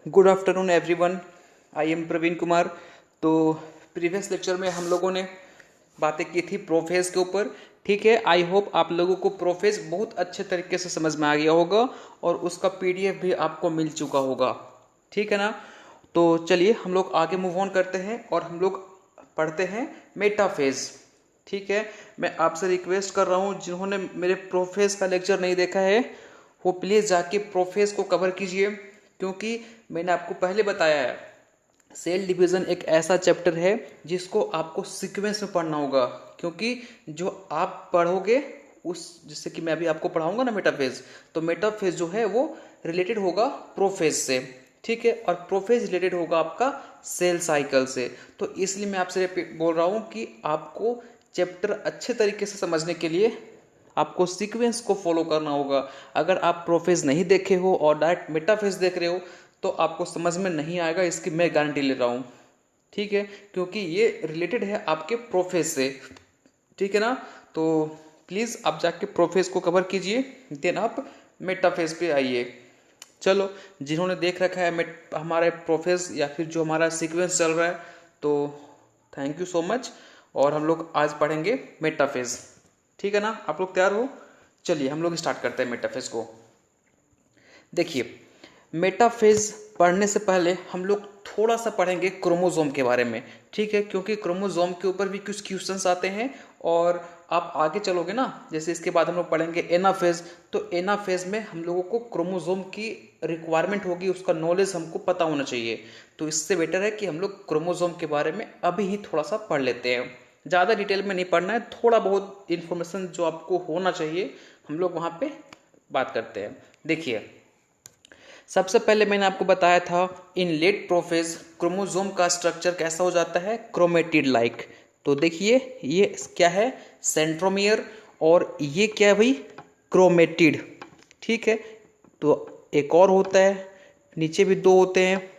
Good afternoon everyone. I am Praveen Kumar. तो previous lecture में हम लोगों ने बातें की थी प्रोफेज के ऊपर। ठीक है, आई होप आप लोगों को प्रोफेज बहुत अच्छे तरीके से समझ में आ गया होगा और उसका पीडीएफ भी आपको मिल चुका होगा। ठीक है ना। तो चलिए हम लोग आगे मूव ऑन करते हैं और हम लोग पढ़ते हैं मेटाफेज। ठीक है, मैं आपसे रिक्वेस्ट कर रहा हूँ जिन्होंने मेरे प्रोफेज का लेक्चर नहीं देखा है वो प्लीज़ जाके प्रोफेज को कवर कीजिए, क्योंकि मैंने आपको पहले बताया है सेल डिवीज़न एक ऐसा चैप्टर है जिसको आपको सीक्वेंस में पढ़ना होगा। क्योंकि जो आप पढ़ोगे उस जैसे कि मैं अभी आपको पढ़ाऊंगा ना मेटाफेज, तो मेटाफेज जो है वो रिलेटेड होगा प्रोफेज से। ठीक है, और प्रोफेज रिलेटेड होगा आपका सेल साइकिल से। तो इसलिए मैं आपसे बोल रहा हूँ कि आपको चैप्टर अच्छे तरीके से समझने के लिए आपको सीक्वेंस को फॉलो करना होगा। अगर आप प्रोफेज नहीं देखे हो और डायरेक्ट मेटाफेज देख रहे हो तो आपको समझ में नहीं आएगा, इसकी मैं गारंटी ले रहा हूँ। ठीक है, क्योंकि ये रिलेटेड है आपके प्रोफेज से। ठीक है ना। तो प्लीज़ आप जाके प्रोफेज को कवर कीजिए, देन आप मेटाफेज पे आइए। चलो, जिन्होंने देख रखा है हमारे प्रोफेज या फिर जो हमारा सीक्वेंस चल रहा है, तो थैंक यू सो मच। और हम लोग आज पढ़ेंगे मेटाफेज। ठीक है ना, आप लोग तैयार हो? चलिए हम लोग स्टार्ट करते हैं मेटाफेज को। देखिए, मेटाफेज पढ़ने से पहले हम लोग थोड़ा सा पढ़ेंगे क्रोमोसोम के बारे में। ठीक है, क्योंकि क्रोमोसोम के ऊपर भी कुछ क्वेश्चंस आते हैं और आप आगे चलोगे ना, जैसे इसके बाद हम लोग पढ़ेंगे एनाफेज। तो एनाफेज में हम लोगों को क्रोमोसोम की रिक्वायरमेंट होगी, उसका नॉलेज हमको पता होना चाहिए। तो इससे बेटर है कि हम लोग क्रोमोसोम के बारे में अभी ही थोड़ा सा पढ़ लेते हैं। ज़्यादा डिटेल में नहीं पढ़ना है, थोड़ा बहुत इन्फॉर्मेशन जो आपको होना चाहिए हम लोग वहाँ पे बात करते हैं। देखिए, सबसे पहले मैंने आपको बताया था इन लेट प्रोफेज क्रोमोसोम का स्ट्रक्चर कैसा हो जाता है, क्रोमेटिड लाइक। तो देखिए ये क्या है, सेंट्रोमियर, और ये क्या है भाई, क्रोमेटिड। ठीक है, तो एक और होता है, नीचे भी दो होते हैं।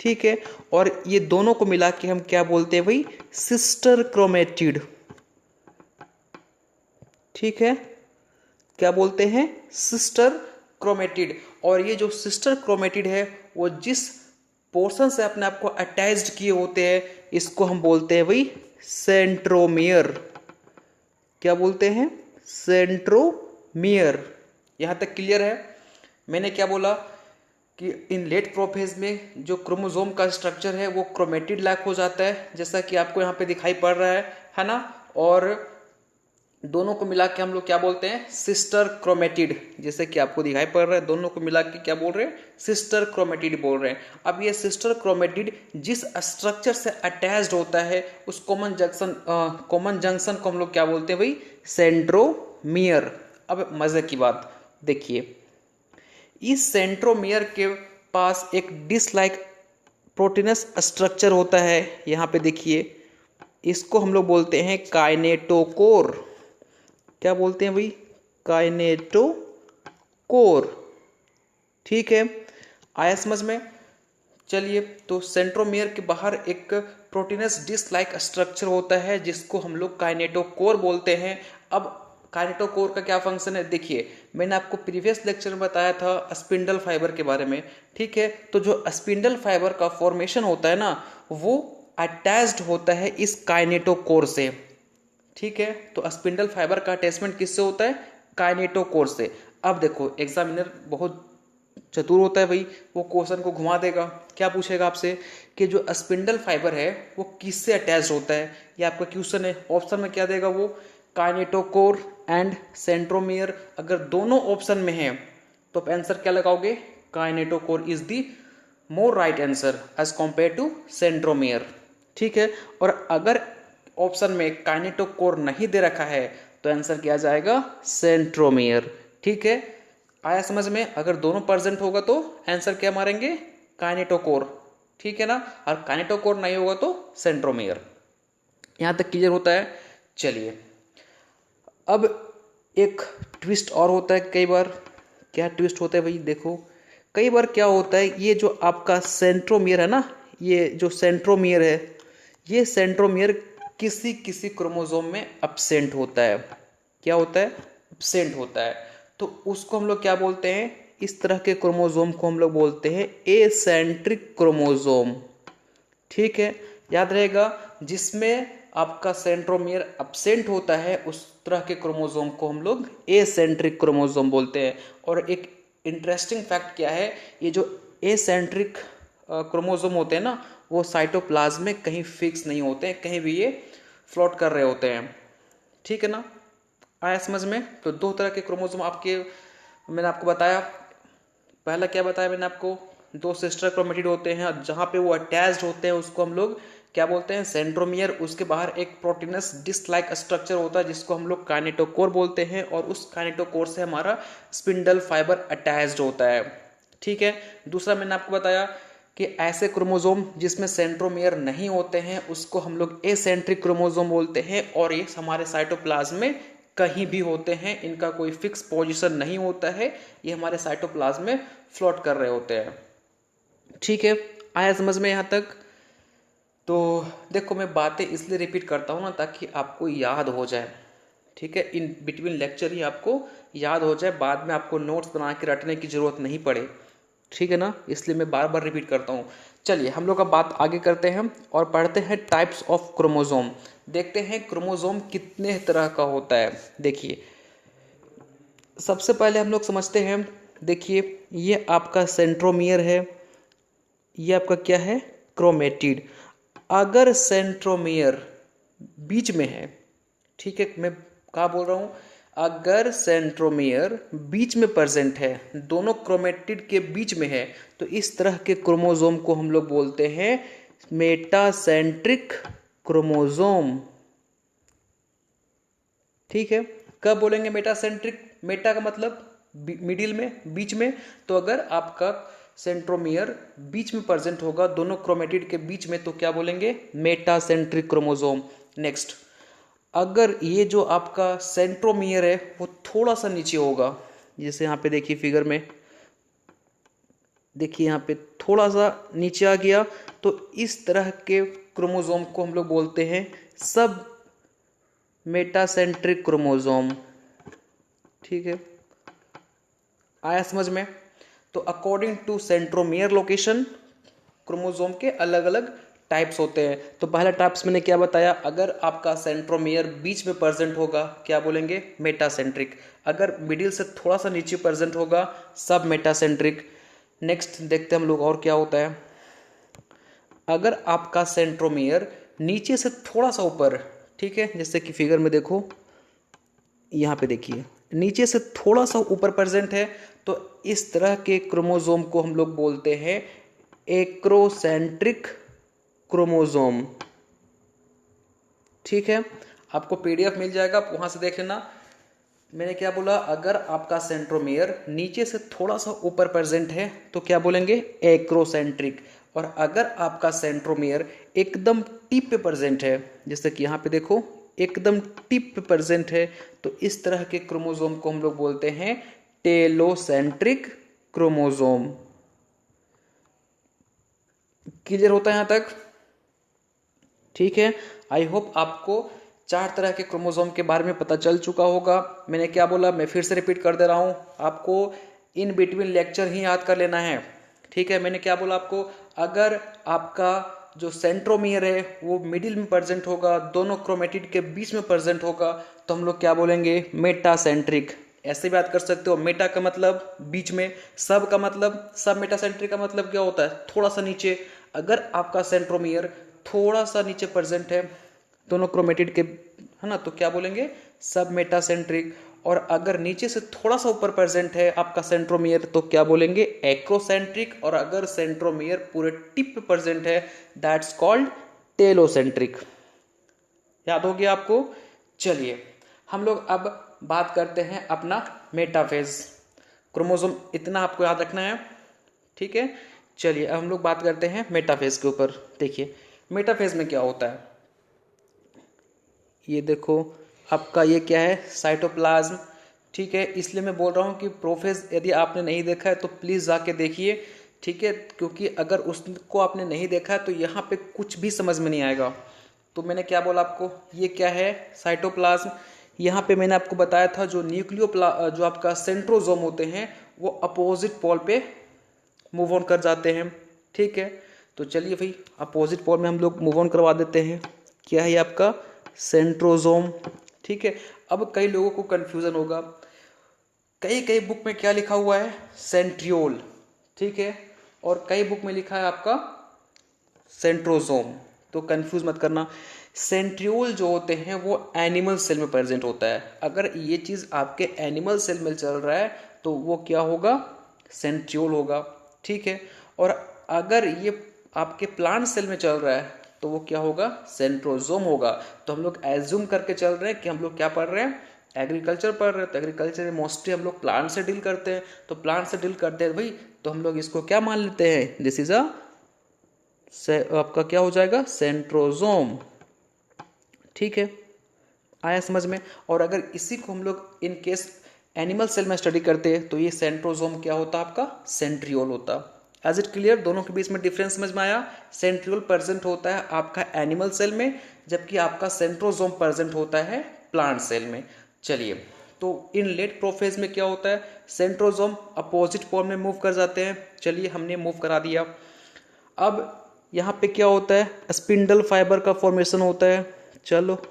ठीक है, और ये दोनों को मिला के हम क्या बोलते हैं भाई, सिस्टर क्रोमेटिड। ठीक है, क्या बोलते हैं, सिस्टर क्रोमेटिड। और ये जो सिस्टर क्रोमेटिड है वो जिस पोर्शन से अपने आप को अटैच्ड किए होते हैं इसको हम बोलते हैं भाई सेंट्रोमियर। क्या बोलते हैं, सेंट्रोमियर। यहां तक क्लियर है? मैंने क्या बोला कि इन लेट प्रोफेज में जो क्रोमोसोम का स्ट्रक्चर है वो क्रोमेटिड लाइक हो जाता है, जैसा कि आपको यहाँ पे दिखाई पड़ रहा है ना। और दोनों को मिला के हम लोग क्या बोलते हैं, सिस्टर क्रोमेटिड। जैसे कि आपको दिखाई पड़ रहा है, दोनों को मिला के क्या बोल रहे हैं, सिस्टर क्रोमेटिड बोल रहे हैं। अब ये सिस्टर क्रोमेटिड जिस स्ट्रक्चर से अटैच्ड होता है उस कॉमन जंक्शन को हम लोग क्या बोलते हैं भाई, सेंट्रोमियर। अब मजे की बात देखिए, इस सेंट्रोमियर के पास एक डिश लाइक प्रोटीनस स्ट्रक्चर होता है। यहाँ पे देखिए, इसको हम लोग बोलते हैं काइनेटोकोर। क्या बोलते हैं भाई, काइनेटोकोर। ठीक है, आया समझ में? चलिए, तो सेंट्रोमियर के बाहर एक प्रोटीनस डिस्क लाइक स्ट्रक्चर होता है जिसको हम लोग काइनेटोकोर बोलते हैं। अब काइनेटोकोर का क्या फंक्शन है, देखिए मैंने आपको प्रीवियस लेक्चर में बताया था स्पिंडल फाइबर के बारे में। ठीक है, तो जो स्पिंडल फाइबर का फॉर्मेशन होता है ना वो अटैच्ड होता है इस काइनेटोकोर से। ठीक है, तो स्पिंडल फाइबर का अटैचमेंट किससे होता है, काइनेटोकोर से। अब देखो, एग्जामिनर बहुत चतुर होता है भाई, वो क्वेश्चन को घुमा देगा। क्या पूछेगा आपसे कि जो स्पिंडल फाइबर है वो किससे अटैच होता है, ये आपका क्वेश्चन है। ऑप्शन में क्या देगा वो, काइनेटोकोर एंड सेंट्रोमियर। अगर दोनों ऑप्शन में है तो आप आंसर क्या लगाओगे, kinetochore is the more right answer as compare to centromere. ठीक है, और अगर ऑप्शन में काइनेटोकोर नहीं दे रखा है तो आंसर क्या जाएगा, सेंट्रोमियर। ठीक है, आया समझ में? अगर दोनों प्रेजेंट होगा तो आंसर क्या मारेंगे, काइनेटोकोर। ठीक है ना, और काइनेटोकोर नहीं होगा तो सेंट्रोमियर। यहां तक क्लियर होता है? चलिए, अब एक ट्विस्ट और होता है कई बार। क्या ट्विस्ट होता है भाई, देखो कई बार क्या होता है, ये जो आपका सेंट्रोमियर है ना, ये जो सेंट्रोमियर है, ये सेंट्रोमियर किसी किसी क्रोमोसोम में अब्सेंट होता है। क्या होता है, अब्सेंट होता है। तो उसको हम लोग क्या बोलते हैं, इस तरह के क्रोमोसोम को हम लोग बोलते हैं एसेंट्रिक क्रोमोसोम। ठीक है, याद रहेगा, जिसमें आपका सेंट्रोमियर एब्सेंट होता है उस तरह के क्रोमोसोम को हम लोग एसेंट्रिक क्रोमोसोम बोलते हैं। और एक इंटरेस्टिंग फैक्ट क्या है, ये जो एसेंट्रिक क्रोमोसोम होते हैं ना, वो साइटोप्लाज्म में कहीं फिक्स नहीं होते हैं, कहीं भी ये फ्लोट कर रहे होते हैं। ठीक है ना, आया समझ में? तो दो तरह के क्रोमोसोम आपके मैंने आपको बताया। पहला क्या बताया मैंने आपको, दो सिस्टर क्रोमेटिड होते हैं, जहाँ पे वो अटैच्ड होते हैं उसको हम लोग क्या बोलते हैं, सेंट्रोमियर। उसके बाहर एक प्रोटीनस डिस्क लाइक स्ट्रक्चर होता है जिसको हम लोग काइनेटोकोर बोलते हैं, और उस काइनेटोकोर से हमारा स्पिंडल फाइबर अटैच्ड होता है। ठीक है, दूसरा मैंने आपको बताया कि ऐसे क्रोमोसोम जिसमें सेंट्रोमियर नहीं होते हैं उसको हम लोग एसेंट्रिक क्रोमोसोम बोलते हैं, और ये हमारे साइटोप्लाज्म में कहीं भी होते हैं, इनका कोई फिक्स पोजीशन नहीं होता है, ये हमारे साइटोप्लाज्म में फ्लोट कर रहे होते हैं। ठीक है, आया समझ में यहाँ तक? तो देखो, मैं बातें इसलिए रिपीट करता हूँ ना ताकि आपको याद हो जाए। ठीक है, इन बिटवीन लेक्चर ही आपको याद हो जाए, बाद में आपको नोट्स बना के रटने की जरूरत नहीं पड़े। ठीक है ना, इसलिए मैं बार बार रिपीट करता हूँ। चलिए हम लोग अब बात आगे करते हैं और पढ़ते हैं टाइप्स ऑफ क्रोमोसोम। देखते हैं क्रोमोसोम कितने तरह का होता है। देखिए, सबसे पहले हम लोग समझते हैं, देखिए ये आपका सेंट्रोमियर है, ये आपका क्या है, क्रोमेटिड। अगर सेंट्रोमियर बीच में है, ठीक है, मैं क्या बोल रहा हूँ, अगर सेंट्रोमियर बीच में प्रेजेंट है, दोनों क्रोमेटिड के बीच में है, तो इस तरह के क्रोमोसोम को हम लोग बोलते हैं मेटासेंट्रिक क्रोमोसोम। ठीक है, कब बोलेंगे मेटासेंट्रिक? मेटा का मतलब मिडिल में, बीच में। तो अगर आपका सेंट्रोमियर बीच में प्रेजेंट होगा, दोनों क्रोमेटिड के बीच में, तो क्या बोलेंगे, मेटासेंट्रिक क्रोमोसोम। नेक्स्ट, अगर ये जो आपका सेंट्रोमियर है वो थोड़ा सा नीचे होगा, जैसे यहाँ पे देखिए फिगर में, देखिए यहाँ पे थोड़ा सा नीचे आ गया, तो इस तरह के क्रोमोसोम को हम लोग बोलते हैं सब मेटासेंट्रिक क्रोमोसोम। ठीक है, आया समझ में? तो according to centromere location chromosome के अलग अलग टाइप्स होते हैं। तो पहला टाइप्स मैंने क्या बताया, अगर आपका सेंट्रोमियर बीच में प्रेजेंट होगा क्या बोलेंगे, मेटासेंट्रिक। अगर मिडिल से थोड़ा सा नीचे प्रेजेंट होगा, सब मेटासेंट्रिक। नेक्स्ट देखते हैं हम लोग और क्या होता है। अगर आपका सेंट्रोमियर नीचे से थोड़ा सा ऊपर, ठीक है, जैसे कि फिगर में देखो, यहाँ पे देखिए नीचे से थोड़ा सा ऊपर प्रेजेंट है, तो इस तरह के क्रोमोसोम को हम लोग बोलते हैं एक्रोसेंट्रिक क्रोमोसोम। ठीक है, आपको पीडीएफ मिल जाएगा, आप वहां से देख लेना। मैंने क्या बोला, अगर आपका सेंट्रोमियर नीचे से थोड़ा सा ऊपर प्रेजेंट है तो क्या बोलेंगे, एक्रोसेंट्रिक। और अगर आपका सेंट्रोमियर एकदम टिप पे प्रेजेंट है, जैसे कि यहाँ पे देखो एकदम टिप पे प्रेजेंट है, तो इस तरह के क्रोमोसोम को हम लोग बोलते हैं टेलोसेंट्रिक क्रोमोसोम। क्लियर होता है यहाँ तक? ठीक है, आई होप आपको 4 तरह के क्रोमोसोम के बारे में पता चल चुका होगा। मैंने क्या बोला, मैं फिर से रिपीट कर दे रहा हूँ, आपको इन बिटवीन लेक्चर ही याद कर लेना है। ठीक है, मैंने क्या बोला आपको, अगर आपका जो सेंट्रोमियर है वो मिडिल में प्रेजेंट होगा, दोनों क्रोमेटिड के बीच में प्रेजेंट होगा, तो हम लोग क्या बोलेंगे, मेटासेंट्रिक। ऐसे भी याद कर सकते हो, मेटा का मतलब बीच में, सब का मतलब, सब मेटासेंट्रिक का मतलब क्या होता है, थोड़ा सा नीचे। अगर आपका सेंट्रोमियर थोड़ा सा नीचे प्रेजेंट है दोनों क्रोमेटिड के, है ना, तो क्या बोलेंगे, सब मेटासेंट्रिक। और अगर नीचे से थोड़ा सा ऊपर प्रेजेंट है आपका सेंट्रोमियर तो क्या बोलेंगे, एक्रोसेंट्रिक। और अगर सेंट्रोमियर पूरे टिप पे प्रेजेंट है, दैट्स कॉल्ड टेलोसेंट्रिक। याद हो गया आपको? चलिए हम लोग अब बात करते हैं अपना मेटाफेज। क्रोमोसोम इतना आपको याद रखना है। ठीक है, चलिए अब हम लोग बात करते हैं मेटाफेज के ऊपर। देखिए मेटाफेज में क्या होता है, ये देखो आपका ये क्या है, साइटोप्लाज्म। ठीक है, इसलिए मैं बोल रहा हूँ कि प्रोफेज यदि आपने नहीं देखा है तो प्लीज़ जाके देखिए। ठीक है, क्योंकि अगर उसको आपने नहीं देखा है तो यहाँ पे कुछ भी समझ में नहीं आएगा। तो मैंने क्या बोला आपको, ये क्या है, साइटोप्लाज्म। यहाँ पे मैंने आपको बताया था जो जो आपका सेंट्रोसोम होते हैं वो अपोजिट पोल पे मूव ऑन कर जाते हैं। ठीक है, तो चलिए भाई अपोजिट पोल में हम लोग मूव ऑन करवा देते हैं। क्या है ये आपका सेंट्रोजोम। ठीक है, अब कई लोगों को कंफ्यूजन होगा, कई कई बुक में क्या लिखा हुआ है सेंट्रियोल, ठीक है, और कई बुक में लिखा है आपका सेंट्रोजोम, तो कंफ्यूज मत करना। सेंट्रियोल जो होते हैं वो एनिमल सेल में प्रेजेंट होता है। अगर ये चीज़ आपके एनिमल सेल में चल रहा है तो वो क्या होगा, सेंट्रियोल होगा। ठीक है, और अगर ये आपके प्लांट सेल में चल रहा है तो वो क्या होगा, सेंट्रोजोम होगा। तो हम लोग एज्यूम करके चल रहे हैं कि हम लोग क्या पढ़ रहे हैं, एग्रीकल्चर पढ़ रहे हैं। तो एग्रीकल्चर में मोस्टली हम लोग प्लांट से डील करते हैं, तो प्लांट से डील करते हैं भाई, तो हम लोग इसको क्या मान लेते हैं, दिस इज आपका क्या हो जाएगा, सेंट्रोजोम। ठीक है, आया समझ में। और अगर इसी को हम लोग इन केस एनिमल सेल में स्टडी करते हैं तो ये सेंट्रोजोम क्या होता, आपका सेंट्रियोल होता। एज इट क्लियर, दोनों के बीच में डिफरेंस समझ में आया। सेंट्रियोल प्रेजेंट होता है आपका एनिमल सेल में, जबकि आपका सेंट्रोजोम प्रेजेंट होता है प्लांट सेल में। चलिए, तो इन लेट प्रोफेज में क्या होता है, सेंट्रोजोम अपोजिट पोल में मूव कर जाते हैं। चलिए, हमने मूव करा दिया। अब यहाँ पे क्या होता है, स्पिंडल फाइबर का फॉर्मेशन होता है। चलो,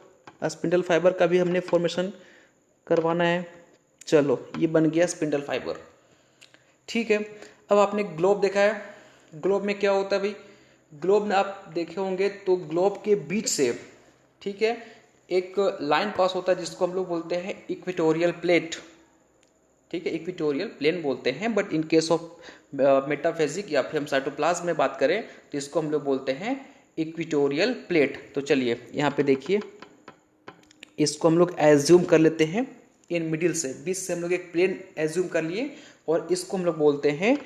स्पिंडल फाइबर का भी हमने फॉर्मेशन करवाना है। चलो, ये बन गया स्पिंडल फाइबर। ठीक है, अब आपने ग्लोब देखा है, ग्लोब में क्या होता है भाई, ग्लोब में आप देखे होंगे तो ग्लोब के बीच से, ठीक है, एक लाइन पास होता है जिसको हम लोग बोलते हैं इक्वेटोरियल प्लेट। ठीक है, इक्वेटोरियल प्लेन बोलते हैं, but in case of metaphysic या फिर हम साइटोप्लाज्म में बात करें तो इसको हम लोग बोलते हैं इक्वेटोरियल प्लेट। तो चलिए यहाँ पे देखिए, इसको हम लोग एज्यूम कर लेते हैं इन मिडिल से, बीच से हम लोग एक प्लेन एज्यूम कर लिए और इसको हम लोग बोलते हैं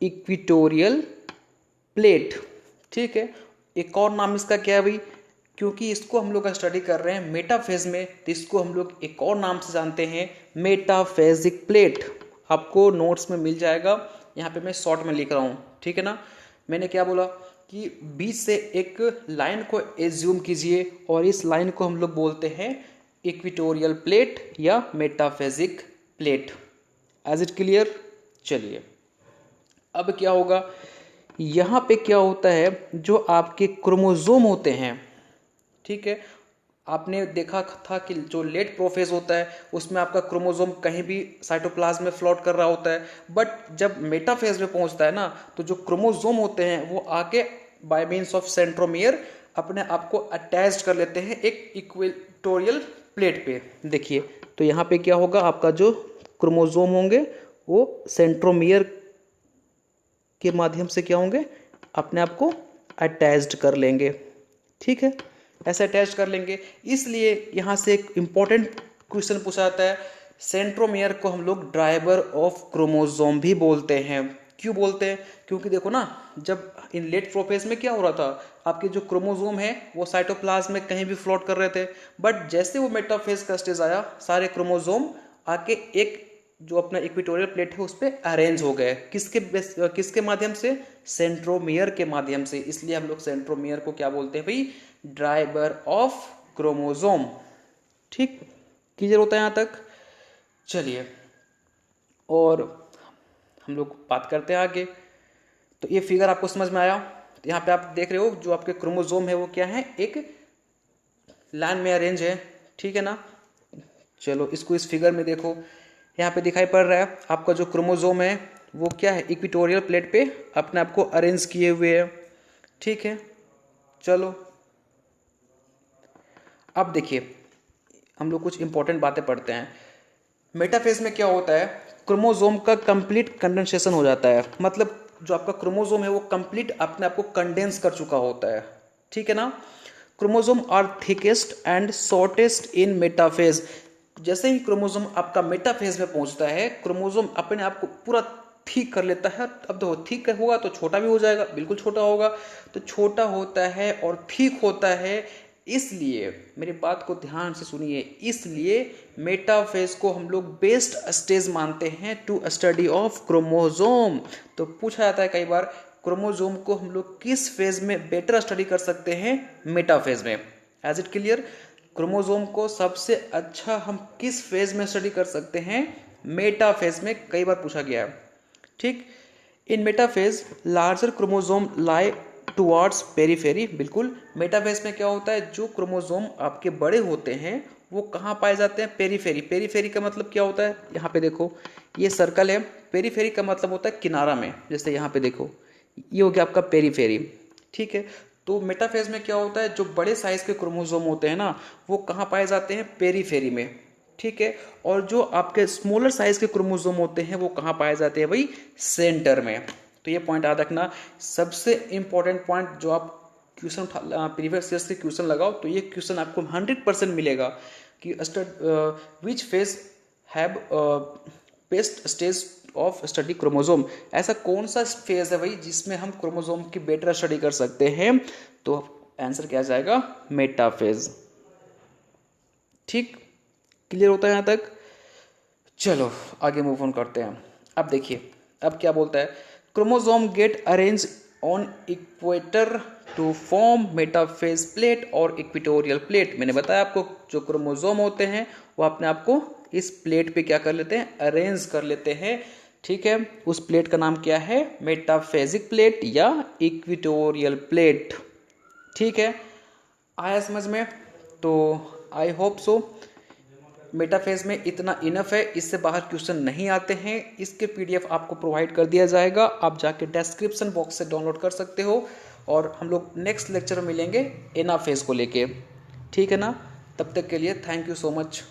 इक्वेटोरियल प्लेट। ठीक है, एक और नाम इसका क्या है भाई, क्योंकि इसको हम लोग स्टडी कर रहे हैं मेटाफेज में, तो इसको हम लोग एक और नाम से जानते हैं, मेटाफेजिक प्लेट। आपको नोट्स में मिल जाएगा, यहाँ पे मैं शॉर्ट में लिख रहा हूँ। ठीक है ना, मैंने क्या बोला कि बीच से एक लाइन को एज्यूम कीजिए और इस लाइन को हम लोग बोलते हैं इक्वेटोरियल प्लेट या metaphasic plate. As it clear. चलिए, अब क्या होगा, यहाँ पे क्या होता है, जो आपके क्रोमोजोम होते हैं, ठीक है, आपने देखा था कि जो लेट प्रोफेज होता है उसमें आपका क्रोमोजोम कहीं भी साइटोप्लाज्म में फ्लोट कर रहा होता है, बट जब मेटाफेज में पहुंचता है ना, तो जो क्रोमोजोम होते हैं वो आके बाय मीन्स ऑफ सेंट्रोमियर अपने आप को अटैच कर लेते हैं एक इक्वेटोरियल प्लेट पे। देखिए, तो यहाँ पे क्या होगा, आपका जो क्रोमोजोम होंगे वो सेंट्रोमियर के माध्यम से क्या होंगे, अपने आप को अटैच्ड कर लेंगे। ठीक है, ऐसे अटैच कर लेंगे। इसलिए यहाँ से एक इंपॉर्टेंट क्वेश्चन पूछा जाता है, सेंट्रोमियर को हम लोग ड्राइवर ऑफ क्रोमोजोम भी बोलते हैं। क्यों बोलते हैं, क्योंकि देखो ना, जब इन लेट प्रोफेज में क्या हो रहा था, आपके जो क्रोमोजोम है वो साइटोप्लाज्म में कहीं भी फ्लोट कर रहे थे, बट जैसे वो मेटाफेज का स्टेज आया, सारे क्रोमोजोम आके एक जो अपना इक्वेटोरियल प्लेट है उस पर अरेंज हो गए। किसके माध्यम से, सेंट्रोमियर के माध्यम से। इसलिए हम लोग सेंट्रोमियर को क्या बोलते हैं भाई, ड्राइवर ऑफ क्रोमोजोम। ठीक, क्लियर होता है यहाँ तक। चलिए, और हम लोग बात करते हैं आगे। तो ये फिगर आपको समझ में आया, तो यहाँ पे आप देख रहे हो जो आपके क्रोमोजोम है वो क्या है, एक लाइन में अरेंज है। ठीक है ना, चलो इसको इस फिगर में देखो, यहाँ पे दिखाई पड़ रहा है आपका जो क्रोमोजोम है वो क्या है, इक्वेटोरियल प्लेट पे अपने आप को अरेंज किए हुए है। ठीक है, चलो अब देखिए, हम लोग कुछ इंपॉर्टेंट बातें पढ़ते हैं। मेटाफेज में क्या होता है, क्रोमोजोम का कंप्लीट कंडेंसेशन हो जाता है, मतलब जो आपका क्रोमोजोम है वो कंप्लीट अपने आप को कंडेंस कर चुका होता है। ठीक है ना, chromosome are thickest and shortest in metaphase. जैसे ही क्रोमोजोम आपका मेटाफेज में पहुंचता है, क्रोमोजोम अपने आप को पूरा ठीक कर लेता है। अब देखो, ठीक होगा तो छोटा भी हो जाएगा, बिल्कुल छोटा होगा तो छोटा होता है और ठीक होता है। इसलिए मेरी बात को ध्यान से सुनिए, इसलिए मेटाफेज को हम लोग बेस्ट स्टेज मानते हैं टू स्टडी ऑफ क्रोमोजोम। तो पूछा जाता है कई बार, क्रोमोजोम को हम लोग किस फेज में बेटर स्टडी कर सकते हैं, मेटाफेज में। एज इट क्लियर, क्रोमोजोम को सबसे अच्छा हम किस फेज में स्टडी कर सकते हैं, मेटाफेज में। कई बार पूछा गया है। ठीक। इन मेटाफेज लार्जर क्रोमोसोम लाई टुवार्ड्स पेरीफेरी, बिल्कुल। मेटाफेज में क्या होता है, जो क्रोमोसोम आपके बड़े होते हैं वो कहाँ पाए जाते हैं, पेरीफेरी। पेरीफेरी का मतलब क्या होता है, यहाँ पे देखो ये सर्कल है, पेरीफेरी का मतलब होता है किनारा में, जैसे यहाँ पे देखो ये हो गया आपका पेरीफेरी, ठीक है। तो मेटाफेज में क्या होता है, जो बड़े साइज के क्रोमोसोम होते हैं ना वो कहाँ पाए जाते हैं, पेरीफेरी में, ठीक है। और जो आपके स्मॉलर साइज के क्रोमोसोम होते हैं वो कहाँ पाए जाते हैं भाई, सेंटर में। तो ये पॉइंट याद रखना, सबसे इंपॉर्टेंट पॉइंट जो आप क्वेश्चन प्रीवियस ईयर्स के क्वेश्चन लगाओ तो ये क्वेश्चन आपको 100% मिलेगा कि which phase have best stage of study chromosome, ऐसा कौन सा फेज है भाई जिसमें हम क्रोमोसोम की बेटर स्टडी कर सकते हैं। तो आंसर क्या जाएगा, मेटाफेज। ठीक, क्लियर होता है यहाँ तक। चलो आगे मूव ऑन करते हैं। अब देखिए अब क्या बोलता है, chromosome get arrange on equator to form metaphase plate और इक्वेटोरियल प्लेट। मैंने बताया आपको जो क्रोमोसोम होते हैं वो अपने आप को इस प्लेट पे क्या कर लेते हैं, अरेंज कर लेते हैं, ठीक है। उस प्लेट का नाम क्या है, मेटाफेजिक प्लेट या इक्वेटोरियल प्लेट, ठीक है। आया समझ में। तो आई होप सो मेटाफेज में इतना इनफ है, इससे बाहर क्वेश्चन नहीं आते हैं। इसके पीडीएफ आपको प्रोवाइड कर दिया जाएगा, आप जाके डिस्क्रिप्शन बॉक्स से डाउनलोड कर सकते हो। और हम लोग नेक्स्ट लेक्चर में मिलेंगे एनाफेज को लेके, ठीक है ना। तब तक के लिए थैंक यू सो मच।